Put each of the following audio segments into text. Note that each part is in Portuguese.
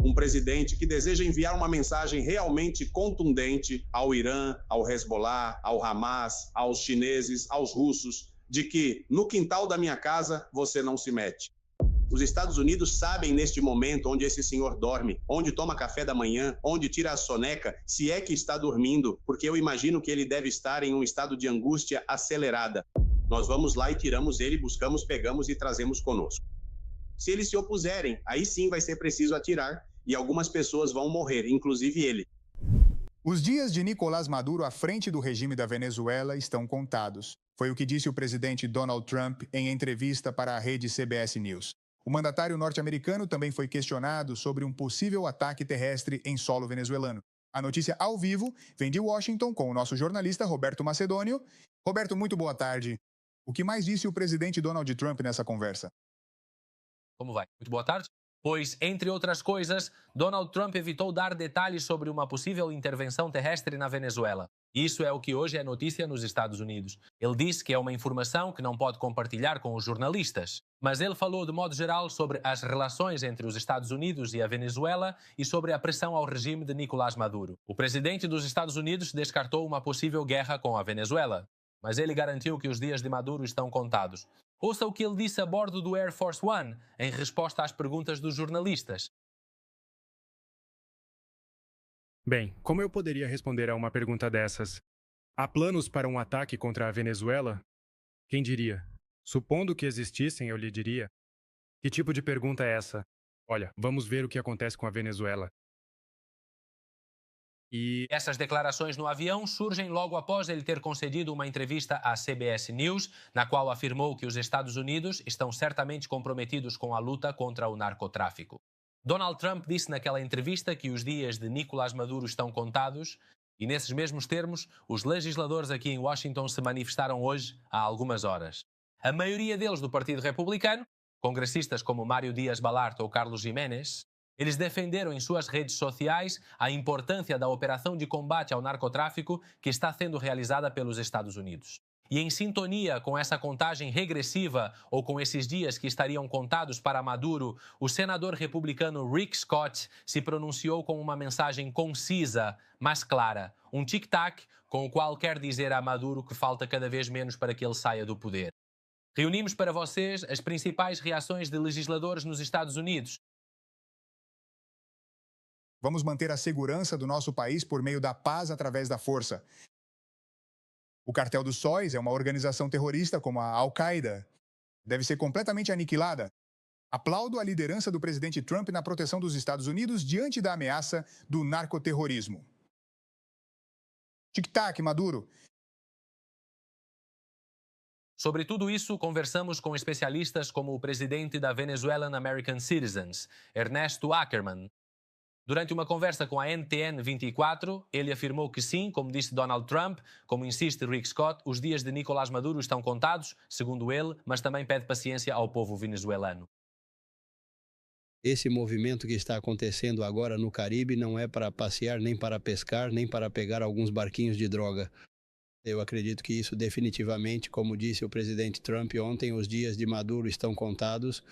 Um presidente que deseja enviar uma mensagem realmente contundente ao Irã, ao Hezbollah, ao Hamas, aos chineses, aos russos, de que no quintal da minha casa você não se mete. Os Estados Unidos sabem neste momento onde esse senhor dorme, onde toma café da manhã, onde tira a soneca, se é que está dormindo, porque eu imagino que ele deve estar em um estado de angústia acelerada. Nós vamos lá e tiramos ele, buscamos, pegamos e trazemos conosco. Se eles se opuserem, aí sim vai ser preciso atirar e algumas pessoas vão morrer, inclusive ele. Os dias de Nicolás Maduro à frente do regime da Venezuela estão contados. Foi o que disse o presidente Donald Trump em entrevista para a rede CBS News. O mandatário norte-americano também foi questionado sobre um possível ataque terrestre em solo venezuelano. A notícia ao vivo vem de Washington com o nosso jornalista Roberto Macedônio. Roberto, muito boa tarde. O que mais disse o presidente Donald Trump nessa conversa? Como vai? Muito boa tarde. Pois, entre outras coisas, Donald Trump evitou dar detalhes sobre uma possível intervenção terrestre na Venezuela. Isso é o que hoje é notícia nos Estados Unidos. Ele disse que é uma informação que não pode compartilhar com os jornalistas. Mas ele falou de modo geral sobre as relações entre os Estados Unidos e a Venezuela e sobre a pressão ao regime de Nicolás Maduro. O presidente dos Estados Unidos descartou uma possível guerra com a Venezuela, mas ele garantiu que os dias de Maduro estão contados. Ouça o que ele disse a bordo do Air Force One, em resposta às perguntas dos jornalistas. Bem, como eu poderia responder a uma pergunta dessas? Há planos para um ataque contra a Venezuela? Quem diria? Supondo que existissem, eu lhe diria. Que tipo de pergunta é essa? Olha, vamos ver o que acontece com a Venezuela. Essas declarações no avião surgem logo após ele ter concedido uma entrevista à CBS News, na qual afirmou que os Estados Unidos estão certamente comprometidos com a luta contra o narcotráfico. Donald Trump disse naquela entrevista que os dias de Nicolás Maduro estão contados e, nesses mesmos termos, os legisladores aqui em Washington se manifestaram hoje há algumas horas. A maioria deles do Partido Republicano, congressistas como Mário Dias-Balart ou Carlos Giménez, eles defenderam em suas redes sociais a importância da operação de combate ao narcotráfico que está sendo realizada pelos Estados Unidos. E em sintonia com essa contagem regressiva ou com esses dias que estariam contados para Maduro, o senador republicano Rick Scott se pronunciou com uma mensagem concisa, mas clara, um tic-tac com o qual quer dizer a Maduro que falta cada vez menos para que ele saia do poder. Reunimos para vocês as principais reações de legisladores nos Estados Unidos. Vamos manter a segurança do nosso país por meio da paz através da força. O Cartel dos Sóis é uma organização terrorista como a Al-Qaeda. Deve ser completamente aniquilada. Aplaudo a liderança do presidente Trump na proteção dos Estados Unidos diante da ameaça do narcoterrorismo. Tic-tac, Maduro. Sobre tudo isso, conversamos com especialistas como o presidente da Venezuelan American Citizens, Ernesto Ackerman. Durante uma conversa com a NTN 24, ele afirmou que sim, como disse Donald Trump, como insiste Rick Scott, os dias de Nicolás Maduro estão contados, segundo ele, mas também pede paciência ao povo venezuelano. Esse movimento que está acontecendo agora no Caribe não é para passear, nem para pescar, nem para pegar alguns barquinhos de droga. Eu acredito que isso definitivamente, como disse o presidente Trump ontem, os dias de Maduro estão contados.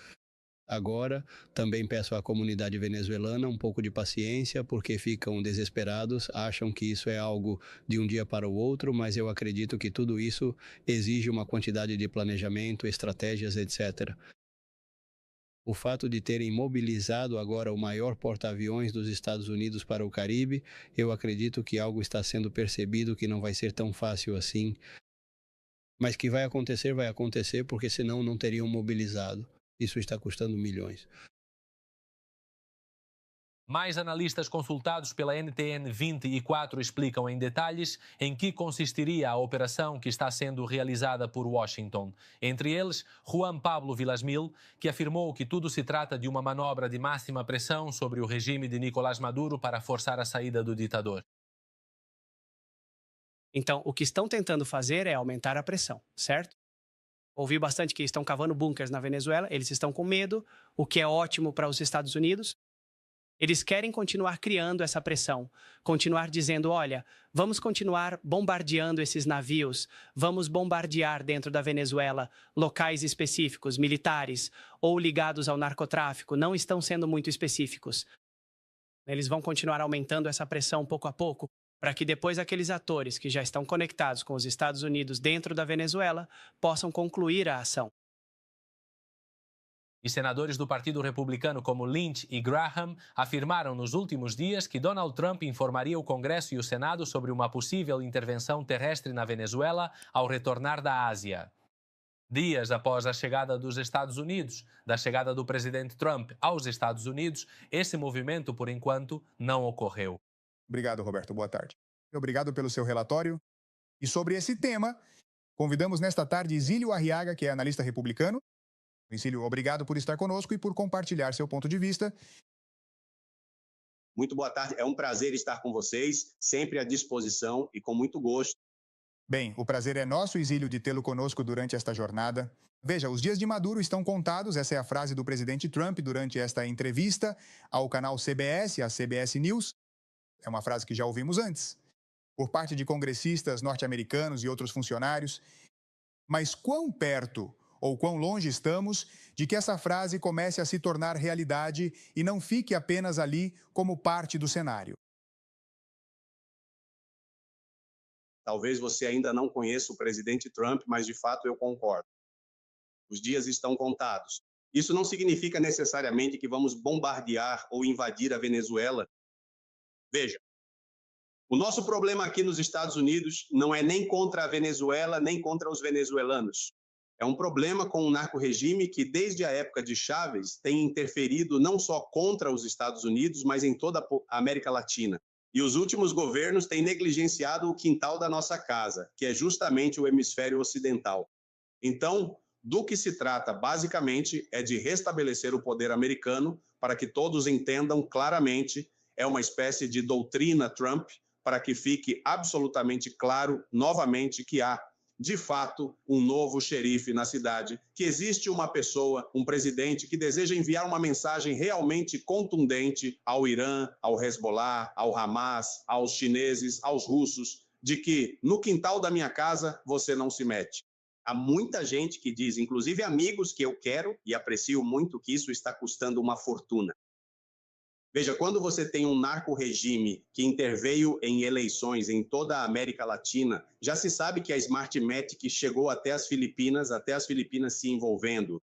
Agora, também peço à comunidade venezuelana um pouco de paciência, porque ficam desesperados, acham que isso é algo de um dia para o outro, mas eu acredito que tudo isso exige uma quantidade de planejamento, estratégias, etc. O fato de terem mobilizado agora o maior porta-aviões dos Estados Unidos para o Caribe, eu acredito que algo está sendo percebido que não vai ser tão fácil assim, mas que vai acontecer, porque senão não teriam mobilizado. Isso está custando milhões. Mais analistas consultados pela NTN 24 explicam em detalhes em que consistiria a operação que está sendo realizada por Washington. Entre eles, Juan Pablo Vilasmil, que afirmou que tudo se trata de uma manobra de máxima pressão sobre o regime de Nicolás Maduro para forçar a saída do ditador. Então, o que estão tentando fazer é aumentar a pressão, certo? Ouvi bastante que estão cavando bunkers na Venezuela, eles estão com medo, o que é ótimo para os Estados Unidos. Eles querem continuar criando essa pressão, continuar dizendo, olha, vamos continuar bombardeando esses navios, vamos bombardear dentro da Venezuela locais específicos, militares ou ligados ao narcotráfico, não estão sendo muito específicos. Eles vão continuar aumentando essa pressão pouco a pouco, para que depois aqueles atores que já estão conectados com os Estados Unidos dentro da Venezuela possam concluir a ação. E senadores do Partido Republicano como Lynch e Graham afirmaram nos últimos dias que Donald Trump informaria o Congresso e o Senado sobre uma possível intervenção terrestre na Venezuela ao retornar da Ásia. Dias após a chegada dos Estados Unidos, da chegada do presidente Trump aos Estados Unidos, esse movimento, por enquanto, não ocorreu. Obrigado, Roberto. Boa tarde. Obrigado pelo seu relatório. E sobre esse tema, convidamos nesta tarde Exílio Arriaga, que é analista republicano. Exílio, obrigado por estar conosco e por compartilhar seu ponto de vista. Muito boa tarde. É um prazer estar com vocês, sempre à disposição e com muito gosto. Bem, o prazer é nosso, Exílio, de tê-lo conosco durante esta jornada. Veja, os dias de Maduro estão contados, essa é a frase do presidente Trump durante esta entrevista ao canal CBS, a CBS News. É uma frase que já ouvimos antes, por parte de congressistas norte-americanos e outros funcionários. Mas quão perto ou quão longe estamos de que essa frase comece a se tornar realidade e não fique apenas ali como parte do cenário? Talvez você ainda não conheça o presidente Trump, mas de fato eu concordo. Os dias estão contados. Isso não significa necessariamente que vamos bombardear ou invadir a Venezuela. Veja, o nosso problema aqui nos Estados Unidos não é nem contra a Venezuela, nem contra os venezuelanos. É um problema com o narco-regime que, desde a época de Chávez, tem interferido não só contra os Estados Unidos, mas em toda a América Latina. E os últimos governos têm negligenciado o quintal da nossa casa, que é justamente o hemisfério ocidental. Então, do que se trata, basicamente, é de restabelecer o poder americano para que todos entendam claramente, é uma espécie de doutrina Trump, para que fique absolutamente claro, novamente, que há, de fato, um novo xerife na cidade, que existe uma pessoa, um presidente, que deseja enviar uma mensagem realmente contundente ao Irã, ao Hezbollah, ao Hamas, aos chineses, aos russos, de que no quintal da minha casa você não se mete. Há muita gente que diz, inclusive amigos que eu quero e aprecio muito, que isso está custando uma fortuna. Veja, quando você tem um narco-regime que interveio em eleições em toda a América Latina, já se sabe que a Smartmatic chegou até as Filipinas se envolvendo.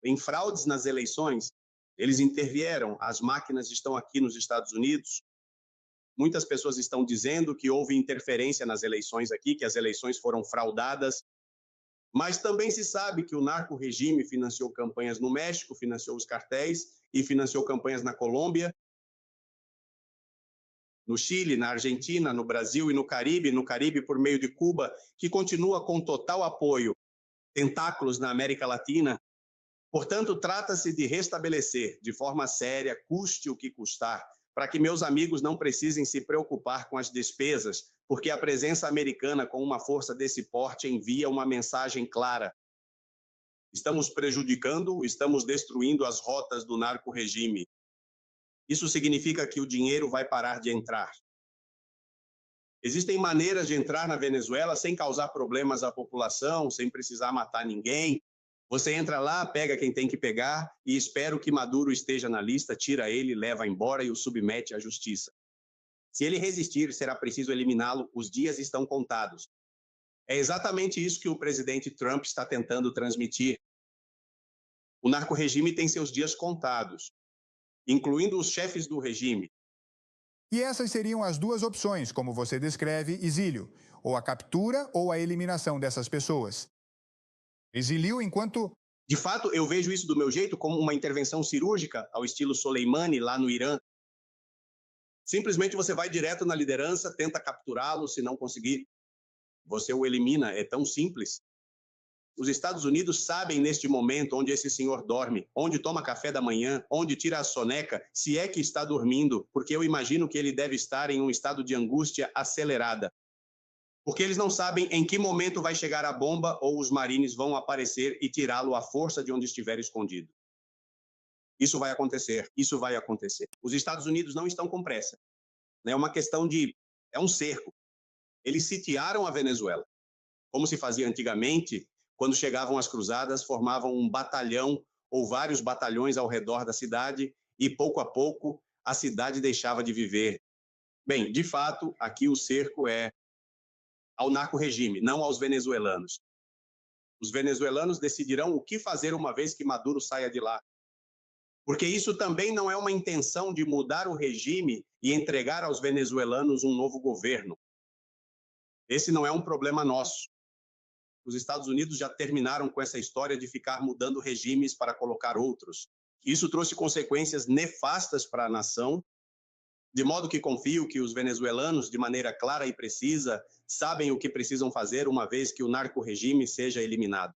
Em fraudes nas eleições, eles intervieram, as máquinas estão aqui nos Estados Unidos. Muitas pessoas estão dizendo que houve interferência nas eleições aqui, que as eleições foram fraudadas. Mas também se sabe que o narco-regime financiou campanhas no México, financiou os cartéis e financiou campanhas na Colômbia, no Chile, na Argentina, no Brasil e no Caribe por meio de Cuba, que continua com total apoio, tentáculos na América Latina. Portanto, trata-se de restabelecer de forma séria, custe o que custar, para que meus amigos não precisem se preocupar com as despesas, porque a presença americana com uma força desse porte envia uma mensagem clara. Estamos prejudicando, estamos destruindo as rotas do narco-regime. Isso significa que o dinheiro vai parar de entrar. Existem maneiras de entrar na Venezuela sem causar problemas à população, sem precisar matar ninguém. Você entra lá, pega quem tem que pegar e espera que Maduro esteja na lista, tira ele, leva embora e o submete à justiça. Se ele resistir, será preciso eliminá-lo, os dias estão contados. É exatamente isso que o presidente Trump está tentando transmitir. O narco-regime tem seus dias contados, incluindo os chefes do regime. E essas seriam as duas opções, como você descreve, Exílio, ou a captura ou a eliminação dessas pessoas. Exílio enquanto... De fato, eu vejo isso do meu jeito como uma intervenção cirúrgica, ao estilo Soleimani, lá no Irã. Simplesmente você vai direto na liderança, tenta capturá-lo, se não conseguir, você o elimina, é tão simples. Os Estados Unidos sabem neste momento onde esse senhor dorme, onde toma café da manhã, onde tira a soneca, se é que está dormindo, porque eu imagino que ele deve estar em um estado de angústia acelerada. Porque eles não sabem em que momento vai chegar a bomba ou os marines vão aparecer e tirá-lo à força de onde estiver escondido. Isso vai acontecer, isso vai acontecer. Os Estados Unidos não estão com pressa. É uma questão de... é um cerco. Eles sitiaram a Venezuela. Como se fazia antigamente, quando chegavam as cruzadas, formavam um batalhão ou vários batalhões ao redor da cidade e, pouco a pouco, a cidade deixava de viver. Bem, de fato, aqui o cerco é ao narco-regime, não aos venezuelanos. Os venezuelanos decidirão o que fazer uma vez que Maduro saia de lá. Porque isso também não é uma intenção de mudar o regime e entregar aos venezuelanos um novo governo. Esse não é um problema nosso. Os Estados Unidos já terminaram com essa história de ficar mudando regimes para colocar outros. Isso trouxe consequências nefastas para a nação, de modo que confio que os venezuelanos, de maneira clara e precisa, sabem o que precisam fazer uma vez que o narco-regime seja eliminado.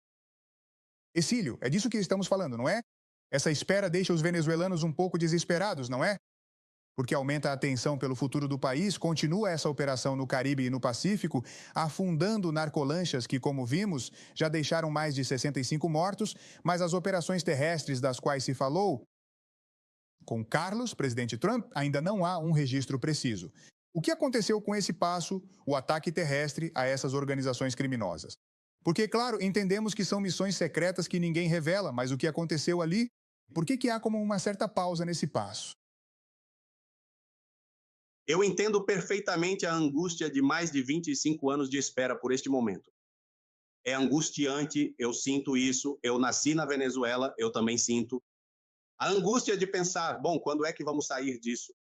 Exílio, é disso que estamos falando, não é? Essa espera deixa os venezuelanos um pouco desesperados, não é? Porque aumenta a tensão pelo futuro do país, continua essa operação no Caribe e no Pacífico, afundando narcolanchas que, como vimos, já deixaram mais de 65 mortos, mas as operações terrestres das quais se falou, com Carlos, presidente Trump, ainda não há um registro preciso. O que aconteceu com esse passo, o ataque terrestre a essas organizações criminosas? Porque, claro, entendemos que são missões secretas que ninguém revela, mas o que aconteceu ali, por que há como uma certa pausa nesse passo? Eu entendo perfeitamente a angústia de mais de 25 anos de espera por este momento. É angustiante, eu sinto isso, eu nasci na Venezuela, eu também sinto. A angústia de pensar, bom, quando é que vamos sair disso?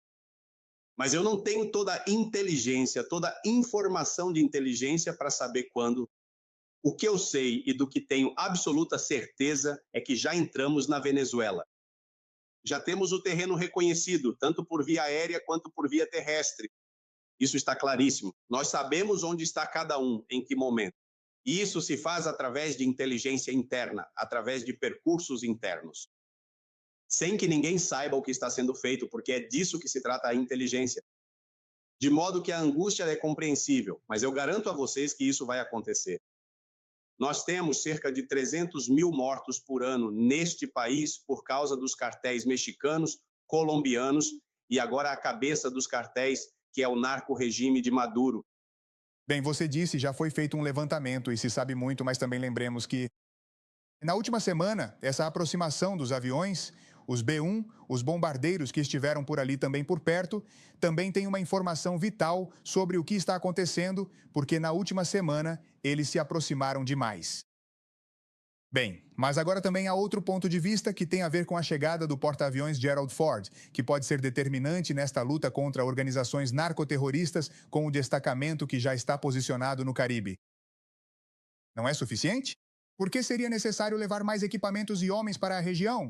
Mas eu não tenho toda a inteligência, toda a informação de inteligência para saber quando. O que eu sei e do que tenho absoluta certeza é que já entramos na Venezuela. Já temos o terreno reconhecido, tanto por via aérea quanto por via terrestre. Isso está claríssimo. Nós sabemos onde está cada um, em que momento. E isso se faz através de inteligência interna, através de percursos internos. Sem que ninguém saiba o que está sendo feito, porque é disso que se trata a inteligência. De modo que a angústia é compreensível, mas eu garanto a vocês que isso vai acontecer. Nós temos cerca de 300 mil mortos por ano neste país por causa dos cartéis mexicanos, colombianos e agora a cabeça dos cartéis, que é o narco-regime de Maduro. Bem, você disse, já foi feito um levantamento e se sabe muito, mas também lembremos que na última semana, essa aproximação dos aviões, os B-1, os bombardeiros que estiveram por ali também por perto, também tem uma informação vital sobre o que está acontecendo, porque na última semana eles se aproximaram demais. Bem, mas agora também há outro ponto de vista que tem a ver com a chegada do porta-aviões Gerald Ford, que pode ser determinante nesta luta contra organizações narcoterroristas com o destacamento que já está posicionado no Caribe. Não é suficiente? Por que seria necessário levar mais equipamentos e homens para a região?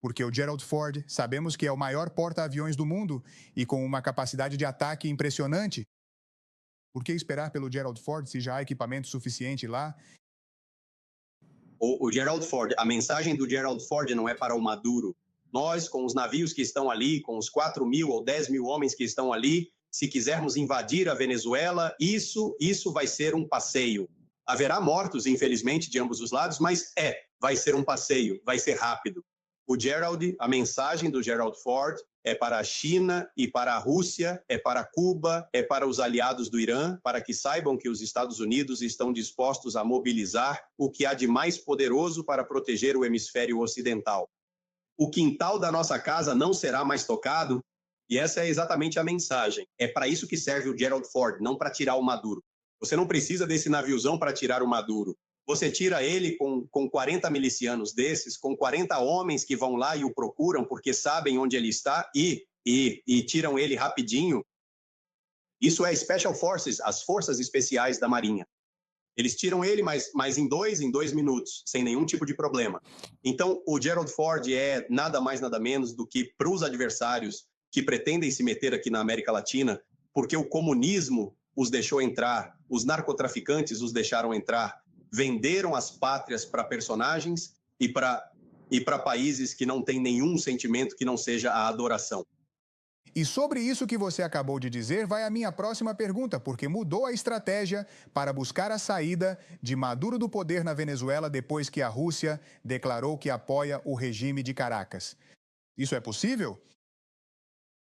Porque o Gerald Ford sabemos que é o maior porta-aviões do mundo e com uma capacidade de ataque impressionante. Por que esperar pelo Gerald Ford se já há equipamento suficiente lá? O Gerald Ford, a mensagem do Gerald Ford não é para o Maduro. Nós, com os navios que estão ali, com os 4 mil ou 10 mil homens que estão ali, se quisermos invadir a Venezuela, isso vai ser um passeio. Haverá mortos, infelizmente, de ambos os lados, mas vai ser um passeio, vai ser rápido. O Gerald, a mensagem do Gerald Ford é para a China e para a Rússia, é para Cuba, é para os aliados do Irã, para que saibam que os Estados Unidos estão dispostos a mobilizar o que há de mais poderoso para proteger o hemisfério ocidental. O quintal da nossa casa não será mais tocado, e essa é exatamente a mensagem. É para isso que serve o Gerald Ford, não para tirar o Maduro. Você não precisa desse naviozão para tirar o Maduro. Você tira ele com 40 milicianos desses, com 40 homens que vão lá e o procuram porque sabem onde ele está e tiram ele rapidinho. Isso é Special Forces, as forças especiais da Marinha. Eles tiram ele, mas em dois minutos, sem nenhum tipo de problema. Então, o Gerald Ford é nada mais, nada menos do que para os adversários que pretendem se meter aqui na América Latina, porque o comunismo os deixou entrar, os narcotraficantes os deixaram entrar, venderam as pátrias para personagens e para países que não têm nenhum sentimento que não seja a adoração. E sobre isso que você acabou de dizer, vai a minha próxima pergunta, porque mudou a estratégia para buscar a saída de Maduro do poder na Venezuela depois que a Rússia declarou que apoia o regime de Caracas. Isso é possível?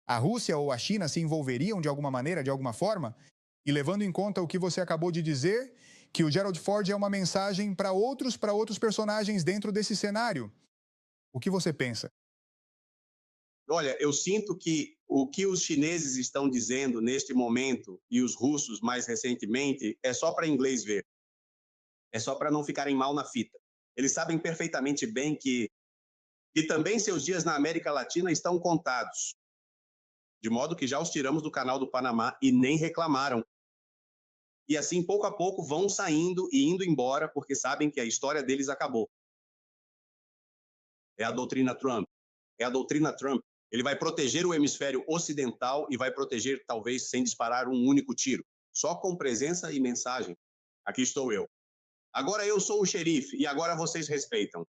A Rússia ou a China se envolveriam de alguma maneira, de alguma forma? E levando em conta o que você acabou de dizer, que o Gerald Ford é uma mensagem para outros personagens dentro desse cenário. O que você pensa? Olha, eu sinto que O que os chineses estão dizendo neste momento e os russos mais recentemente é só para inglês ver. É só para não ficarem mal na fita. Eles sabem perfeitamente bem que também seus dias na América Latina estão contados. De modo que já os tiramos do canal do Panamá e nem reclamaram. E assim, pouco a pouco, vão saindo e indo embora porque sabem que a história deles acabou. É a doutrina Trump. É a doutrina Trump. Ele vai proteger o hemisfério ocidental e vai proteger, talvez, sem disparar um único tiro. Só com presença e mensagem. Aqui estou eu. Agora eu sou o xerife e agora vocês respeitam.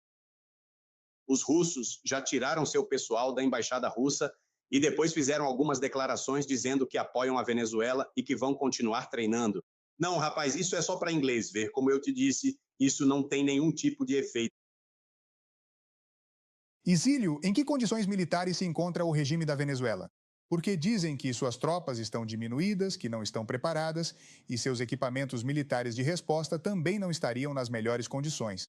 Os russos já tiraram seu pessoal da embaixada russa e depois fizeram algumas declarações dizendo que apoiam a Venezuela e que vão continuar treinando. Não, rapaz, isso é só para inglês ver. Como eu te disse, isso não tem nenhum tipo de efeito. Exílio, em que condições militares se encontra o regime da Venezuela? Porque dizem que suas tropas estão diminuídas, que não estão preparadas e seus equipamentos militares de resposta também não estariam nas melhores condições.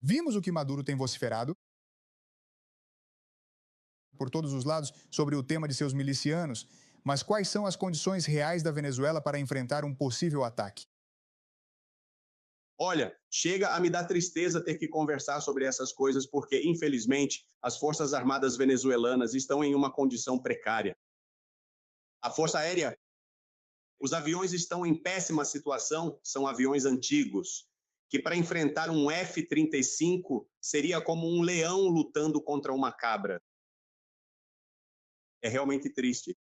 Vimos o que Maduro tem vociferado por todos os lados sobre o tema de seus milicianos, mas quais são as condições reais da Venezuela para enfrentar um possível ataque? Olha, chega a me dar tristeza ter que conversar sobre essas coisas porque, infelizmente, as Forças Armadas venezuelanas estão em uma condição precária. A Força Aérea, os aviões estão em péssima situação, são aviões antigos, que para enfrentar um F-35 seria como um leão lutando contra uma cabra. É realmente triste.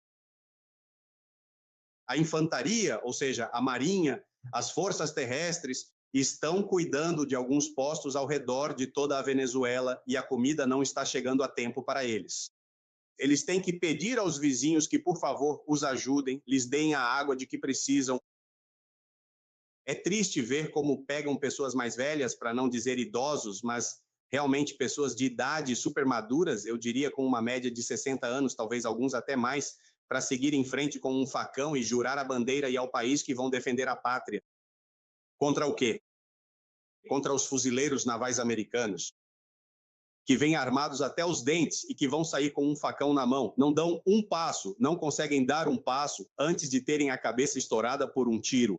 A infantaria, ou seja, a marinha, as forças terrestres, estão cuidando de alguns postos ao redor de toda a Venezuela e a comida não está chegando a tempo para eles. Eles têm que pedir aos vizinhos que, por favor, os ajudem, lhes deem a água de que precisam. É triste ver como pegam pessoas mais velhas, para não dizer idosos, mas realmente pessoas de idade super maduras, eu diria com uma média de 60 anos, talvez alguns até mais, para seguir em frente com um facão e jurar a bandeira e ao país que vão defender a pátria. Contra o quê? Contra os fuzileiros navais americanos, que vêm armados até os dentes e que vão sair com um facão na mão. Não dão um passo, não conseguem dar um passo antes de terem a cabeça estourada por um tiro.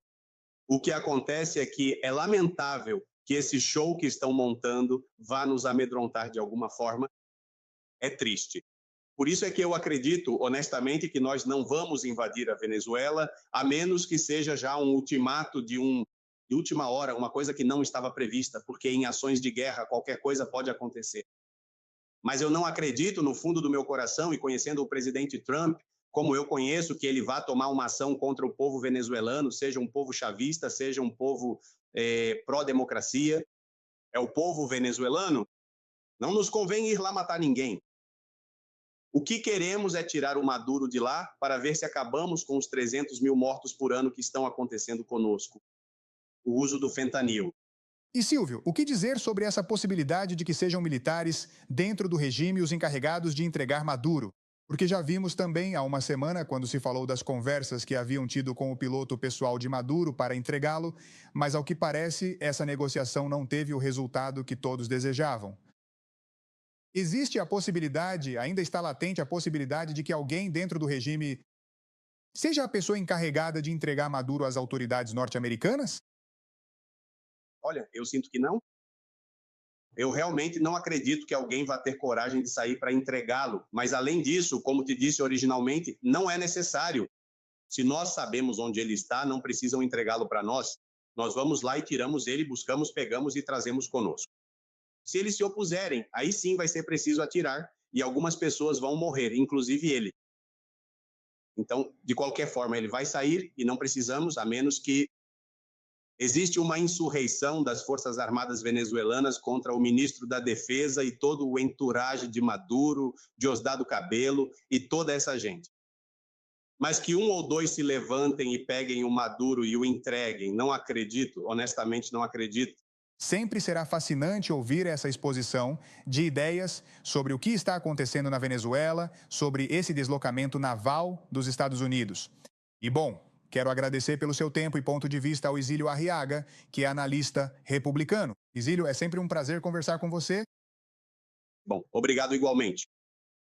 O que acontece é que é lamentável que esse show que estão montando vá nos amedrontar de alguma forma. É triste. Por isso é que eu acredito, honestamente, que nós não vamos invadir a Venezuela, a menos que seja já um ultimato de última hora, uma coisa que não estava prevista, porque em ações de guerra qualquer coisa pode acontecer. Mas eu não acredito, no fundo do meu coração, e conhecendo o presidente Trump, como eu conheço, que ele vá tomar uma ação contra o povo venezuelano, seja um povo chavista, seja um povo pró-democracia. É o povo venezuelano. Não nos convém ir lá matar ninguém. O que queremos é tirar o Maduro de lá para ver se acabamos com os 300 mil mortos por ano que estão acontecendo conosco. O uso do fentanil. E Silvio, o que dizer sobre essa possibilidade de que sejam militares dentro do regime os encarregados de entregar Maduro? Porque já vimos também há uma semana, quando se falou das conversas que haviam tido com o piloto pessoal de Maduro para entregá-lo, mas ao que parece, essa negociação não teve o resultado que todos desejavam. Existe a possibilidade, ainda está latente a possibilidade de que alguém dentro do regime seja a pessoa encarregada de entregar Maduro às autoridades norte-americanas? Olha, eu sinto que não. Eu realmente não acredito que alguém vá ter coragem de sair para entregá-lo. Mas, além disso, como te disse originalmente, não é necessário. Se nós sabemos onde ele está, não precisam entregá-lo para nós. Nós vamos lá e tiramos ele, buscamos, pegamos e trazemos conosco. Se eles se opuserem, aí sim vai ser preciso atirar e algumas pessoas vão morrer, inclusive ele. Então, de qualquer forma, ele vai sair e não precisamos, a menos que existe uma insurreição das Forças Armadas venezuelanas contra o ministro da Defesa e todo o entourage de Maduro, Diosdado Cabello e toda essa gente. Mas que um ou dois se levantem e peguem o Maduro e o entreguem, não acredito, honestamente não acredito. Sempre será fascinante ouvir essa exposição de ideias sobre o que está acontecendo na Venezuela, sobre esse deslocamento naval dos Estados Unidos. E, bom, quero agradecer pelo seu tempo e ponto de vista ao Exílio Arriaga, que é analista republicano. Exílio, é sempre um prazer conversar com você. Bom, obrigado igualmente.